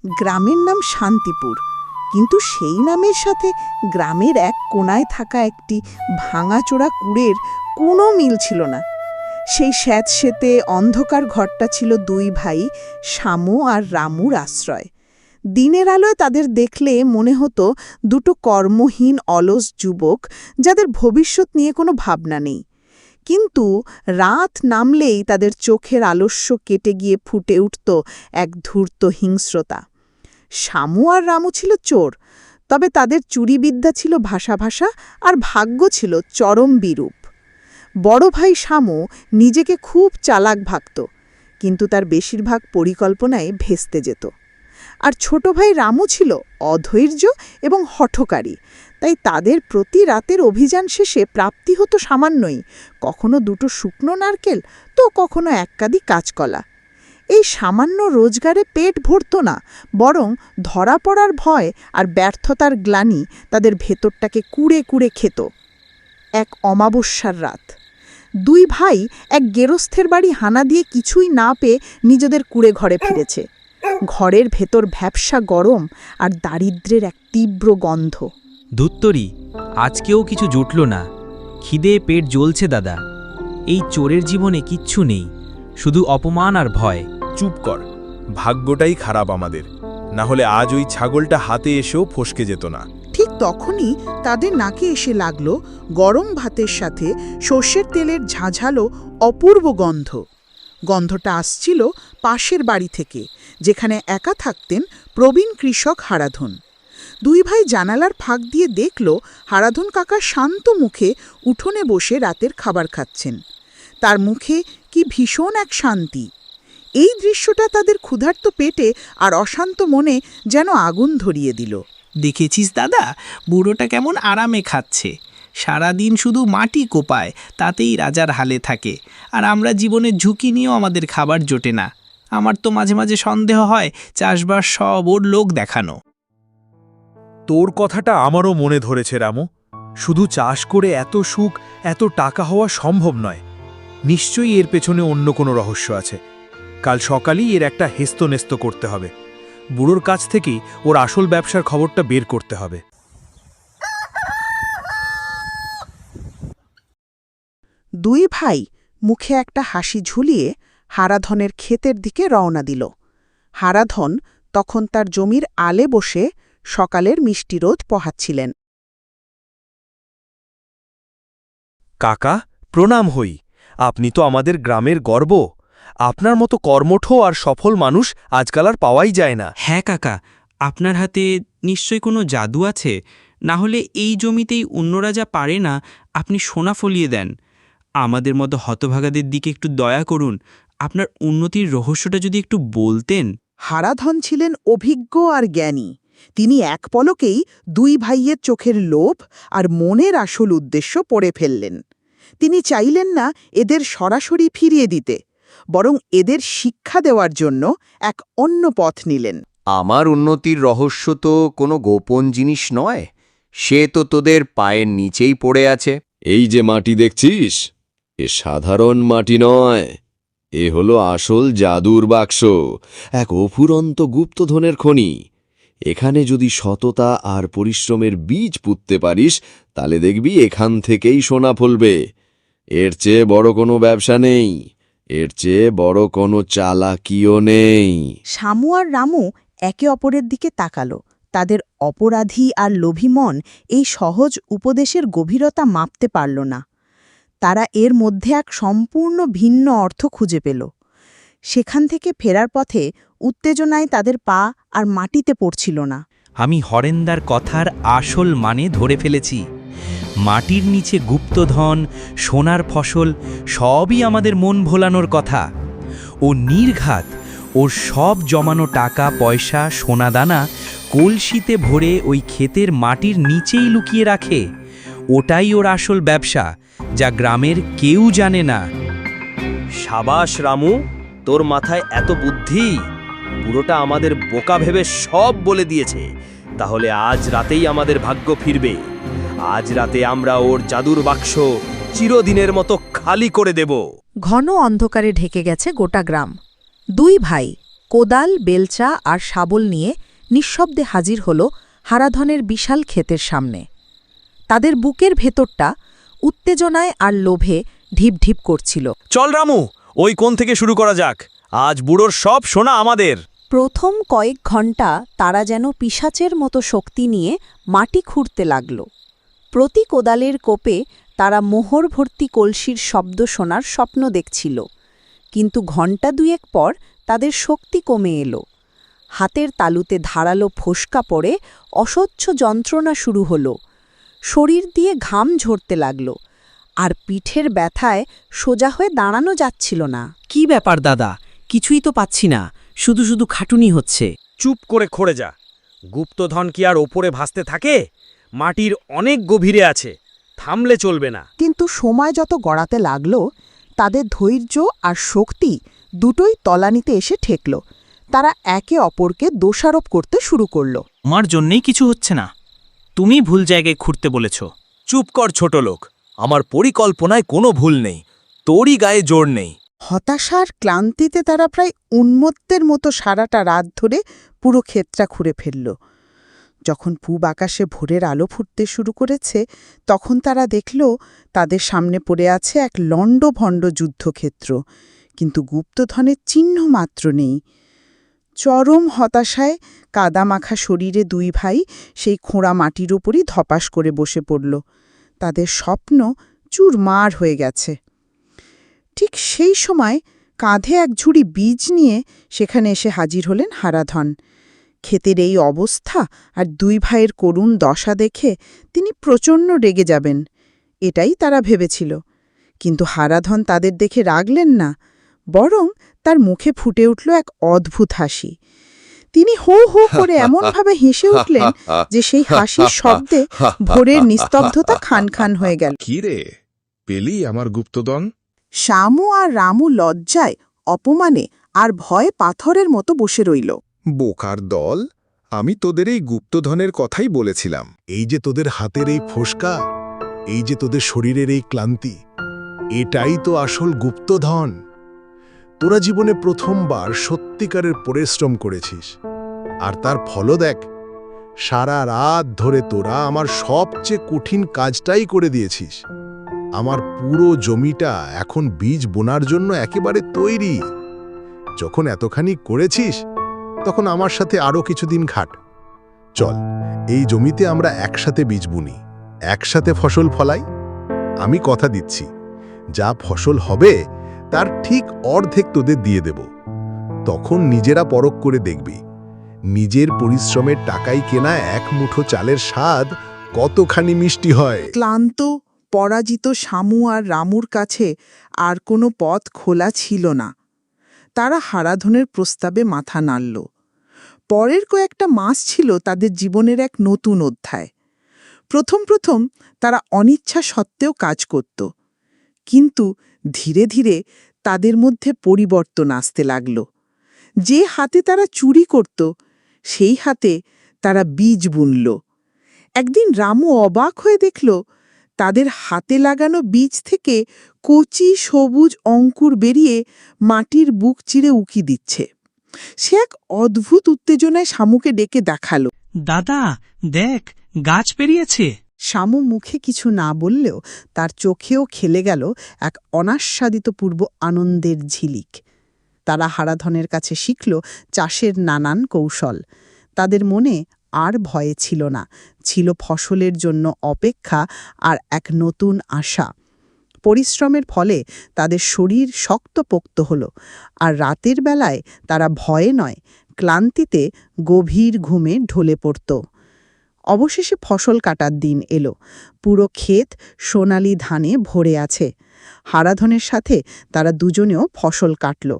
গ্রামের নাম শান্তিপুর, কিন্তু সেই নামের সাথে গ্রামের এক কোণায় থাকা একটি ভাঙাচোরা কুড়ের কোনো মিল ছিল না। সেই স্যাঁতসেঁতে অন্ধকার ঘরটা ছিল দুই ভাই শামু আর রামুর আশ্রয়। দিনের আলোয় তাদের দেখলে মনে হতো দুটো কর্মহীন অলস যুবক, যাদের ভবিষ্যৎ নিয়ে কোনো ভাবনা নেই। কিন্তু রাত নামলেই তাদের চোখের আলস্য কেটে গিয়ে ফুটে উঠত এক ধূর্ত হিংস্রতা। শামু আর রামু ছিল চোর, তবে তাদের চুরিবিদ্যা ছিল ভাষা ভাষা, আর ভাগ্য ছিল চরম বিরূপ। বড় ভাই শামু নিজেকে খুব চালাক ভাবত, কিন্তু তার বেশিরভাগ পরিকল্পনায় ভেস্তে যেত। আর ছোট ভাই রামু ছিল অধৈর্য এবং হঠকারী, তাই তাদের প্রতি রাতের অভিযান শেষে প্রাপ্তি হতো সামান্যই, কখনো দুটো শুকনো নারকেল, তো কখনো এক কাঁদি কাঁচকলা। এই সামান্য রোজগারে পেট ভরত না, বরং ধরা পড়ার ভয় আর ব্যর্থতার গ্লানি তাদের ভেতরটাকে কুড়ে কুড়ে খেত। এক অমাবস্যার রাত দুই ভাই এক গেরস্থের বাড়ি হানা দিয়ে কিছুই না পেয়ে নিজেদের কুড়ে ঘরে ফিরেছে। ঘরের ভেতর ভ্যাপসা গরম আর দারিদ্র্যের এক তীব্র গন্ধ। ধুত্তরি, আজকেও কিছু জুটল না। খিদে পেট জ্বলছে দাদা। এই চোরের জীবনে কিচ্ছু নেই, শুধু অপমান আর ভয়। চুপ কর, ভাগ্যটাই খারাপ আমাদের, না হলে আজ ওই ছাগলটা হাতে এসেও ফসকে যেত না। ঠিক তখনই তাদের নাকে এসে লাগল গরম ভাতের সাথে সর্ষের তেলের ঝাঁঝালো অপূর্ব গন্ধ। গন্ধটা আসছিল পাশের বাড়ি থেকে, যেখানে একা থাকতেন প্রবীণ কৃষক হারাধন। দুই ভাই জানালার ফাঁক দিয়ে দেখল হারাধন কাকা শান্ত মুখে উঠোনে বসে রাতের খাবার খাচ্ছেন। তার মুখে কি ভীষণ এক শান্তি। এই দৃশ্যটা তাদের ক্ষুধার্ত পেটে আর অশান্ত মনে যেন আগুন ধরিয়ে দিল। দেখেছিস দাদা, বুড়োটা কেমন আরামে খাচ্ছে, সারাদিন শুধু মাটি কোপায়, তাতেই রাজার হালে থাকে। আর আমরা জীবনের ঝুঁকি নিয়েও আমাদের খাবার জোটে না। আমার তো মাঝে মাঝে সন্দেহ হয় চাষবাস সব ওর লোক দেখানো। তোর কথাটা আমারও মনে ধরেছে রামু। শুধু চাষ করে এত সুখ, এত টাকা হওয়া সম্ভব নয়। নিশ্চয়ই এর পেছনে অন্য কোনো রহস্য আছে। কাল সকালেই এর একটা হেস্তনেস্ত করতে হবে। বুড়োর কাছ থেকেই ওর আসল ব্যবসার খবরটা বের করতে হবে। দুই ভাই মুখে একটা হাসি ঝুলিয়ে হারাধনের ক্ষেতের দিকে রওনা দিল। হারাধন তখন তার জমির আলে বসে সকালের মিষ্টি রোদ পোহাচ্ছিলেন। কাকা, প্রণাম হই। আপনি তো আমাদের গ্রামের গর্ব। আপনার মতো কর্মঠ আর সফল মানুষ আজকাল আর পাওয়াই যায় না। হ্যাঁ কাকা, আপনার হাতে নিশ্চয়ই কোনো জাদু আছে, না হলে এই জমিতেই অন্যরা যা পারে না আপনি সোনা ফলিয়ে দেন। আমাদের মতো হতভাগাদের দিকে একটু দয়া করুন। আপনার উন্নতির রহস্যটা যদি একটু বলতেন। হারাধন ছিলেন অভিজ্ঞ আর জ্ঞানী। তিনি এক পলকেই দুই ভাইয়ের চোখের লোভ আর মনের আসল উদ্দেশ্য পড়ে ফেললেন। তিনি চাইলেন না এদের সরাসরি ফিরিয়ে দিতে, বরং এদের শিক্ষা দেওয়ার জন্য এক অন্য পথ নিলেন। আমার উন্নতির রহস্য তো কোনো গোপন জিনিস নয়, সে তো তোদের পায়ের নিচেই পড়ে আছে। এই যে মাটি দেখছিস, এ সাধারণ মাটি নয়, এ হলো আসল জাদুর বাক্স, এক অফুরন্ত গুপ্তধনের খনি। এখানে যদি সততা আর পরিশ্রমের বীজ পুঁততে পারিস, তাহলে দেখবি এখান থেকেই সোনা ফলবে। এর চেয়ে বড় কোনো ব্যবসা নেই, এর চেয়ে বড় কোনো চালাকিও নেই। শামু আর রামু একে অপরের দিকে তাকালো। তাদের অপরাধী আর লোভী মন এই সহজ উপদেশের গভীরতা মাপতে পারল না। তারা এর মধ্যে এক সম্পূর্ণ ভিন্ন অর্থ খুঁজে পেল। সেখান থেকে ফেরার পথে উত্তেজনায় তাদের পা আর মাটিতে পড়ছিল না। আমি হরেন্দার কথার আসল মানে ধরে ফেলেছি। মাটির নিচে গুপ্তধন, সোনার ফসল সবই আমাদের মন ভোলানোর কথা। ও নির্ঘাত ওর সব জমানো টাকা পয়সা সোনাদানা কলসিতে ভরে ওই ক্ষেতের মাটির নিচেই লুকিয়ে রাখে। ওটাই ওর আসল ব্যবসা, যা গ্রামের কেউ জানে না। সাবাস রামু, তোর মাথায় এত বুদ্ধি। বুড়োটা আমাদের বোকা ভেবে সব বলে দিয়েছে। তাহলে আজ রাতেই আমাদের ভাগ্য ফিরবে। আজ রাতে আমরা ওর জাদুর বাক্স চিরদিনের মতো খালি করে দেব। ঘন অন্ধকারে ঢেকে গেছে গোটা গ্রাম। দুই ভাই কোদাল, বেলচা আর শাবল নিয়ে নিঃশব্দে হাজির হল হারাধনের বিশাল ক্ষেতের সামনে। তাদের বুকের ভেতরটা উত্তেজনায় আর লোভে ঢিপ ঢিপ করছিল। চল রামু, ওই কোণ থেকে শুরু করা যাক। আজ বুড়োর সব সোনা আমাদের। প্রথম কয়েক ঘণ্টা তারা যেন পিশাচের মতো শক্তি নিয়ে মাটি খুঁড়তে লাগল। প্রতি কোদালের কোপে তারা মোহর ভর্তি কলসির শব্দ শোনার স্বপ্ন দেখছিল। কিন্তু ঘণ্টা দুয়েক পর তাদের শক্তি কমে এলো। হাতের তালুতে ধারালো ফোসকা পড়ে অসহ্য যন্ত্রণা শুরু হলো। শরীর দিয়ে ঘাম ঝরতে লাগল, আর পিঠের ব্যথায় সোজা হয়ে দাঁড়ানো যাচ্ছিল না। কি ব্যাপার দাদা, কিছুই তো পাচ্ছি না, শুধু শুধু খাটুনি হচ্ছে। চুপ করে খড়ে যা। গুপ্তধন কি আর ওপরে ভাসতে থাকে? মাটির অনেক গভীরে আছে, থামলে চলবে না। কিন্তু সময় যত গড়াতে লাগল, তাদের ধৈর্য আর শক্তি দুটোই তলানিতে এসে ঠেকল। তারা একে অপরকে দোষারোপ করতে শুরু করল। আমার জন্যেই কিছু হচ্ছে না, তুমি ভুল জায়গায় খুঁড়তে বলেছ। চুপ কর ছোট লোক, আমার পরিকল্পনায় কোনো ভুল নেই, তোরই গায়ে জোর নেই। হতাশার ক্লান্তিতে তারা প্রায় উন্মত্তের মতো সারাটা রাত ধরে পুরো ক্ষেতটা খুঁড়ে ফেলল। যখন পূব আকাশে ভোরের আলো ফুটতে শুরু করেছে, তখন তারা দেখল তাদের সামনে পড়ে আছে এক লণ্ডভণ্ড যুদ্ধক্ষেত্র, কিন্তু গুপ্তধনের চিহ্ন মাত্র নেই। চরম হতাশায় কাদামাখা শরীরে দুই ভাই সেই খোঁড়া মাটির ওপরই ধপাস করে বসে পড়ল। তাদের স্বপ্ন চুরমার হয়ে গেছে। ঠিক সেই সময় কাঁধে এক ঝুড়ি বীজ নিয়ে সেখানে এসে হাজির হলেন হারাধন। ক্ষেতের এই অবস্থা আর দুই ভাইয়ের করুণ দশা দেখে তিনি প্রচণ্ড রেগে যাবেন, এটাই তারা ভেবেছিল। কিন্তু হারাধন তাদের দেখে রাগলেন না, বরং তার মুখে ফুটে উঠল এক অদ্ভুত হাসি। তিনি হো হো করে এমনভাবে হেসে উঠলেন যে সেই হাসির শব্দে ভোরের নিস্তব্ধতা খান খান হয়ে গেল। কি রে, পেলি আমার গুপ্তধন? শামু আর রামু লজ্জায়, অপমানে আর ভয়ে পাথরের মতো বসে রইল। বোকার দল, আমি তোদের এই গুপ্তধনের কথাই বলেছিলাম। এই যে তোদের হাতের এই ফোসকা, এই যে তোদের শরীরের এই ক্লান্তি, এটাই তো আসল গুপ্তধন। তোরা জীবনে প্রথমবার সত্যিকারের পরিশ্রম করেছিস, আর তার ফলও দেখ। সারা রাত ধরে তোরা আমার সবচেয়ে কঠিন কাজটাই করে দিয়েছিস। আমার পুরো জমিটা এখন বীজ বোনার জন্য একেবারে তৈরি। যখন এতখানি করেছিস, তখন আমার সাথে আরও কিছুদিন খাট। চল, এই জমিতে আমরা একসাথে বীজ বুনি, একসাথে ফসল ফলাই। আমি কথা দিচ্ছি, যা ফসল হবে তার ঠিক অর্ধেক তোদের দিয়ে দেব। তখন নিজেরা পরখ করে দেখবি, নিজের পরিশ্রমের টাকায় কেনা এক মুঠো চালের স্বাদ কতখানি মিষ্টি হয়। ক্লান্ত, পরাজিত শামু আর রামুর কাছে আর কোনো পথ খোলা ছিল না। তারা হারাধনের প্রস্তাবে মাথা নাড়ল। পরের কয়েকটা মাস ছিল তাদের জীবনের এক নতুন অধ্যায়। প্রথম প্রথম তারা অনিচ্ছা সত্ত্বেও কাজ করত, কিন্তু ধীরে ধীরে তাদের মধ্যে পরিবর্তন আসতে লাগল। যে হাতে তারা চুরি করত, সেই হাতে তারা বীজ বুনল। একদিন রামু অবাক হয়ে দেখল, তাদের হাতে লাগানো বীজ থেকে কচি সবুজ অঙ্কুর বেরিয়ে মাটির বুক চিরে উকি দিচ্ছে। সে এক অদ্ভুত উত্তেজনায় শামুকে ডেকে দেখাল। দাদা দেখ, গাছ পেরিয়েছে। শামু মুখে কিছু না বললেও তার চোখেও খেলে গেল এক অনাস্বাদিত পূর্ব আনন্দের ঝিলিক। তারা হারাধনের কাছে শিখল চাষের নানান কৌশল। তাদের মনে আর ভয়ে ছিল না, ছিল ফসলের জন্য অপেক্ষা আর এক নতুন আশা। পরিশ্রমের ফলে তাদের শরীর শক্তপোক্ত হল, আর রাতের বেলায় তারা ভয়ে নয়, ক্লান্তিতে গভীর ঘুমে ঢলে পড়ত। অবশেষে ফসল কাটার দিন এলো। পুরো ক্ষেত সোনালি ধানে ভরে আছে। হারাধনের সাথে তারা দুজনেও ফসল কাটল।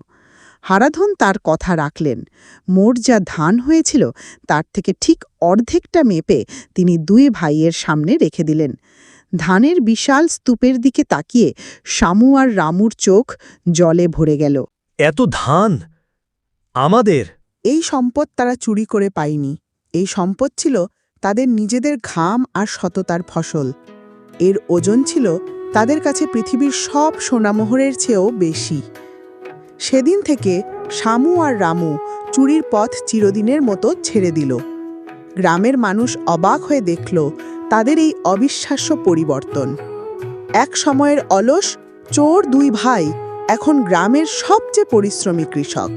হারাধন তার কথা রাখলেন। মোট যা ধান হয়েছিল তার থেকে ঠিক অর্ধেকটা মেপে তিনি দুই ভাইয়ের সামনে রেখে দিলেন। ধানের বিশাল স্তূপের দিকে তাকিয়ে শামু আর রামুর চোখ জলে ভরে গেল। এত ধান আমাদের? এই সম্পদ তারা চুরি করে পায়নি। এই সম্পদ ছিল তাদের নিজেদের ঘাম আর সততার ফসল। এর ওজন ছিল তাদের কাছে পৃথিবীর সব সোনামোহরের চেয়েও বেশি। সেদিন থেকে শামু আর রামু চুরির পথ চিরদিনের মতো ছেড়ে দিল। গ্রামের মানুষ অবাক হয়ে দেখল তাদের এই অবিশ্বাস্য পরিবর্তন। এক সময়ের অলস চোর দুই ভাই এখন গ্রামের সবচেয়ে পরিশ্রমী কৃষক।